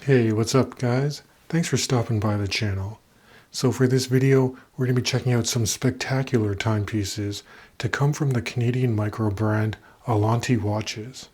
Hey, what's up guys? Thanks for stopping by the channel. So for this video, we're going to be checking out some spectacular timepieces to come from the Canadian micro brand Alanti watches.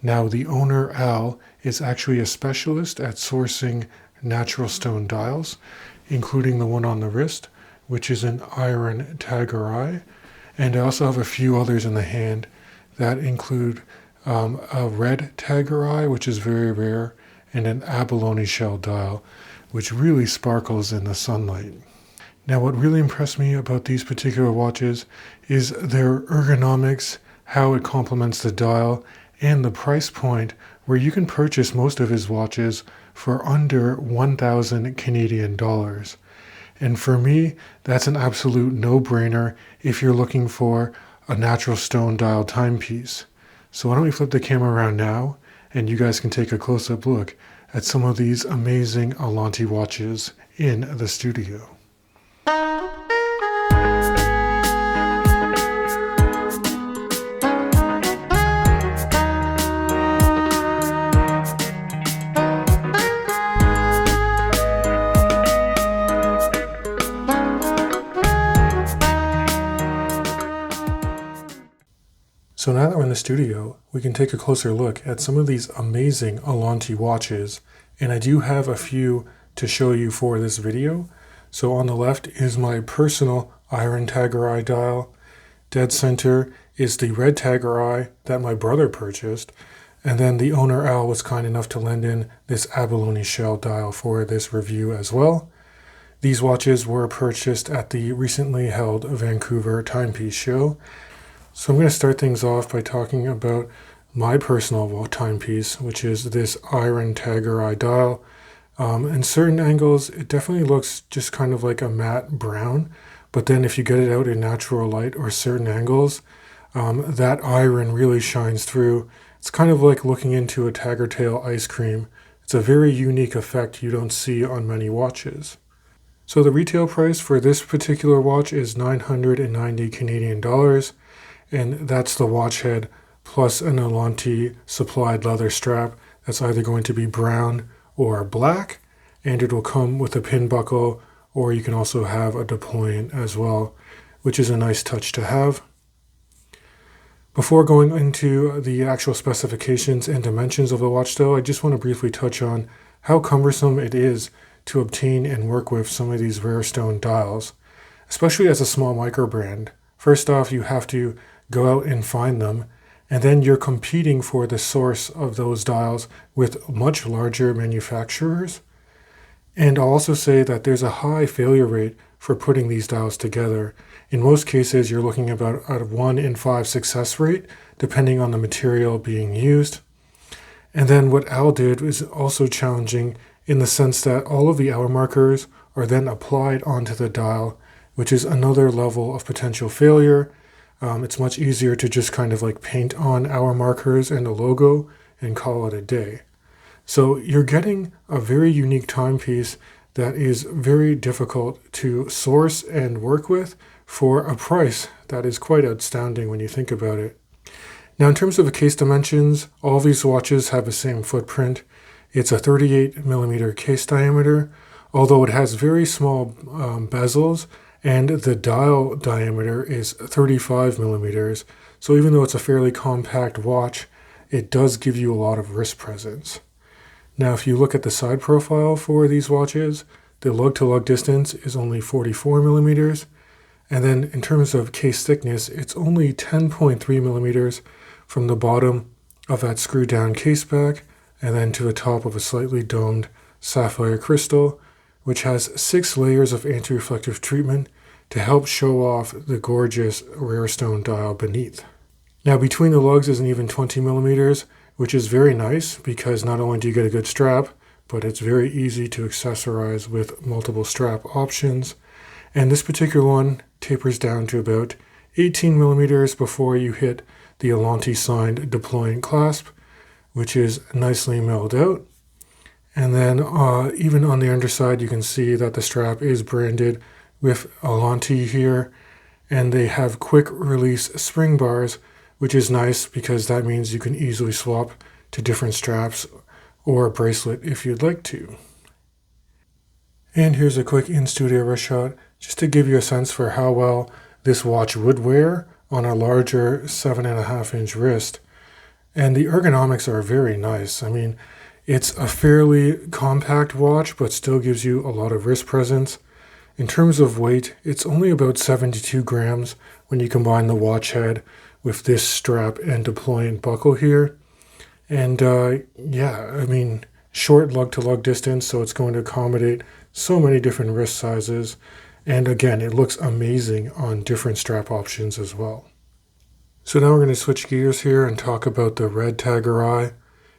Now the owner Al is actually a specialist at sourcing natural stone dials, including the one on the wrist, which is an iron Taggerai, and I also have a few others in the hand that include a red Taggerai, which is very rare, and an Abalone shell dial, which really sparkles in the sunlight. Now what really impressed me about these particular watches is their ergonomics, how it complements the dial, and the price point where you can purchase most of his watches for under 1,000 Canadian dollars. And for me, that's an absolute no-brainer if you're looking for a natural stone dial timepiece. So why don't we flip the camera around now, and you guys can take a close-up look at some of these amazing Alanti watches in the studio. So now that we're in the studio, we can take a closer look at some of these amazing Alanti watches, and I do have a few to show you for this video. So on the left is my personal iron Taggerai dial. Dead center is the red Taggerai that my brother purchased, and then the owner Al was kind enough to lend in this Abalone shell dial for this review as well. These watches were purchased at the recently held Vancouver Timepiece Show. So I'm going to start things off by talking about my personal timepiece, which is this iron Taggerai dial. In certain angles, it definitely looks just kind of like a matte brown, but then if you get it out in natural light or certain angles, that iron really shines through. It's kind of like looking into a Taggertail ice cream. It's a very unique effect you don't see on many watches. So the retail price for this particular watch is 990 Canadian dollars. And that's the watch head plus an Alanti supplied leather strap that's either going to be brown or black, and it will come with a pin buckle, or you can also have a deployant as well, which is a nice touch to have. Before going into the actual specifications and dimensions of the watch though, I just want to briefly touch on how cumbersome it is to obtain and work with some of these rare stone dials, especially as a small micro brand. First off, you have to go out and find them, and then you're competing for the source of those dials with much larger manufacturers. And I'll also say that there's a high failure rate for putting these dials together. In most cases, you're looking about at a 1 in 5 success rate, depending on the material being used. And then what Al did was also challenging in the sense that all of the hour markers are then applied onto the dial, which is another level of potential failure. It's much easier to just kind of like paint on hour markers and a logo and call it a day. So you're getting a very unique timepiece that is very difficult to source and work with for a price that is quite outstanding when you think about it. Now in terms of the case dimensions, all these watches have the same footprint. It's a 38mm case diameter, although it has very small bezels, and the dial diameter is 35 millimeters. So even though it's a fairly compact watch, it does give you a lot of wrist presence. Now, if you look at the side profile for these watches, the lug-to-lug distance is only 44 millimeters. And then in terms of case thickness, it's only 10.3 millimeters from the bottom of that screw-down case back and then to the top of a slightly domed sapphire crystal, which has 6 layers of anti-reflective treatment to help show off the gorgeous rare stone dial beneath. Now between the lugs is an even 20 millimeters, which is very nice because not only do you get a good strap, but it's very easy to accessorize with multiple strap options. And this particular one tapers down to about 18 millimeters before you hit the Alanti signed deployant clasp, which is nicely milled out. And then even on the underside, you can see that the strap is branded with Alanti here, and they have quick release spring bars, which is nice because that means you can easily swap to different straps or a bracelet if you'd like to. And here's a quick in-studio wrist shot just to give you a sense for how well this watch would wear on a larger 7.5-inch wrist. And the ergonomics are very nice. I mean, it's a fairly compact watch, but still gives you a lot of wrist presence. In terms of weight, it's only about 72 grams when you combine the watch head with this strap and deployant buckle here. And yeah, I mean, short lug-to-lug distance, so it's going to accommodate so many different wrist sizes. And again, it looks amazing on different strap options as well. So now we're going to switch gears here and talk about the red Tiger Eye.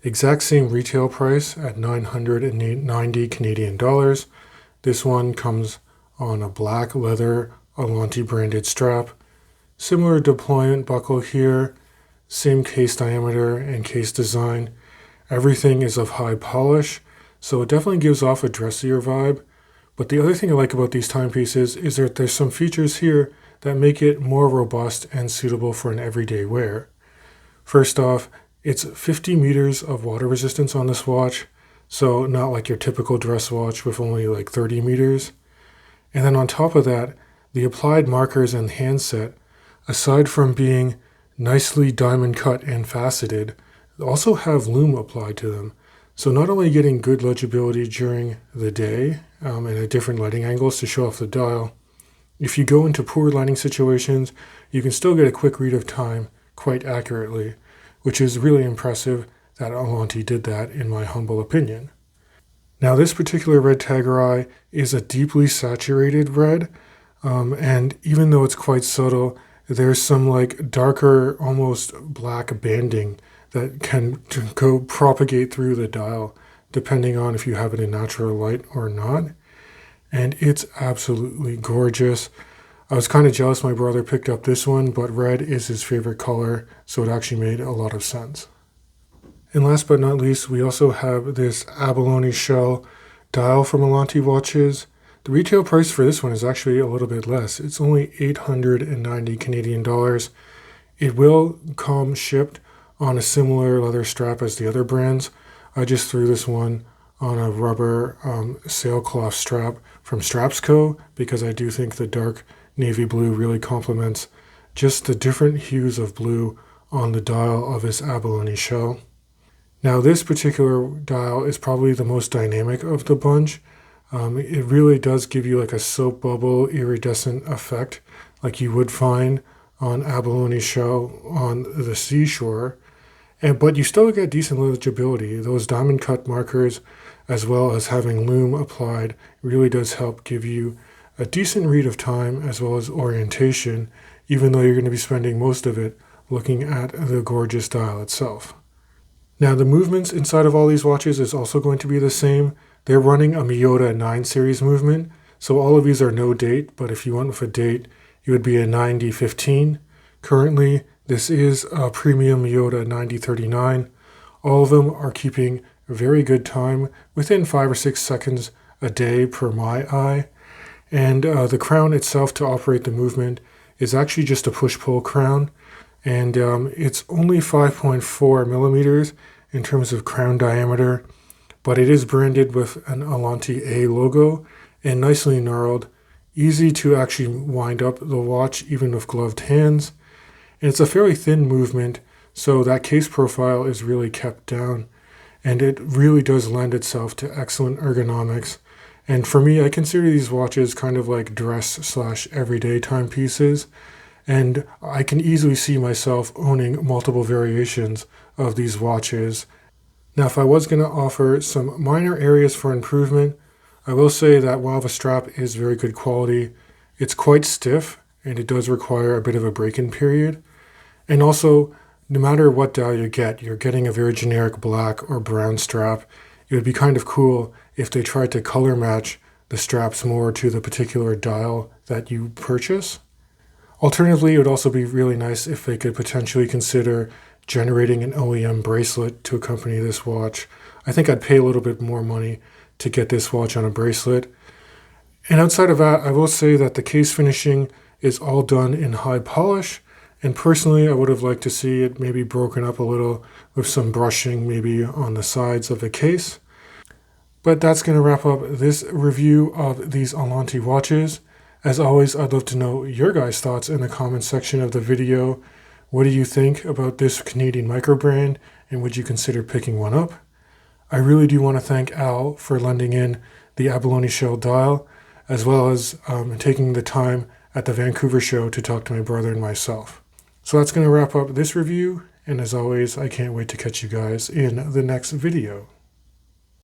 Exact same retail price at 990 Canadian dollars. This one comes on a black leather Alanti branded strap. Similar deployant buckle here, same case diameter and case design. Everything is of high polish, so it definitely gives off a dressier vibe. But the other thing I like about these timepieces is that there's some features here that make it more robust and suitable for an everyday wear. First off, it's 50 meters of water resistance on this watch, so not like your typical dress watch with only like 30 meters. And then on top of that, the applied markers and handset, aside from being nicely diamond cut and faceted, also have lume applied to them. So not only getting good legibility during the day and at different lighting angles to show off the dial, if you go into poor lighting situations, you can still get a quick read of time quite accurately, which is really impressive that Alanti did that in my humble opinion. Now this particular red Tiger Eye is a deeply saturated red, and even though it's quite subtle, there's some like darker, almost black banding that can go propagate through the dial, depending on if you have it in natural light or not. And it's absolutely gorgeous. I was kind of jealous my brother picked up this one, but red is his favorite color, so it actually made a lot of sense. And last but not least, we also have this Abalone shell dial from Alanti watches. The retail price for this one is actually a little bit less. It's only 890 Canadian dollars. It will come shipped on a similar leather strap as the other brands. I just threw this one on a rubber sailcloth strap from Strapsco because I do think the dark navy blue really complements just the different hues of blue on the dial of this Abalone shell. Now this particular dial is probably the most dynamic of the bunch. It really does give you like a soap bubble iridescent effect like you would find on Abalone shell on the seashore. But you still get decent legibility. Those diamond cut markers, as well as having lume applied, really does help give you a decent read of time as well as orientation, even though you're going to be spending most of it looking at the gorgeous dial itself. Now the movements inside of all these watches is also going to be the same. They're running a Miyota 9 series movement, so all of these are no date, but if you went with a date, it would be a 9015. Currently, this is a premium Miyota 9039. All of them are keeping very good time within 5 or 6 seconds a day per my eye. And the crown itself to operate the movement is actually just a push-pull crown. And it's only 5.4 millimeters in terms of crown diameter, but it is branded with an Alanti A logo and nicely knurled, easy to actually wind up the watch even with gloved hands. And it's a fairly thin movement, so that case profile is really kept down, and it really does lend itself to excellent ergonomics. And for me, I consider these watches kind of like dress/everyday timepieces, and I can easily see myself owning multiple variations of these watches. Now, if I was going to offer some minor areas for improvement, I will say that while the strap is very good quality, it's quite stiff, and it does require a bit of a break-in period. And also, no matter what dial you get, you're getting a very generic black or brown strap. It would be kind of cool if they tried to color match the straps more to the particular dial that you purchase. Alternatively, it would also be really nice if they could potentially consider generating an OEM bracelet to accompany this watch. I think I'd pay a little bit more money to get this watch on a bracelet. And outside of that, I will say that the case finishing is all done in high polish, And personally, I would have liked to see it maybe broken up a little with some brushing maybe on the sides of the case. But that's going to wrap up this review of these Alanti watches. As always, I'd love to know your guys' thoughts in the comments section of the video. What do you think about this Canadian micro brand, and would you consider picking one up? I really do want to thank Al for lending in the Abalone shell dial, as well as taking the time at the Vancouver show to talk to my brother and myself. So that's going to wrap up this review, and as always, I can't wait to catch you guys in the next video.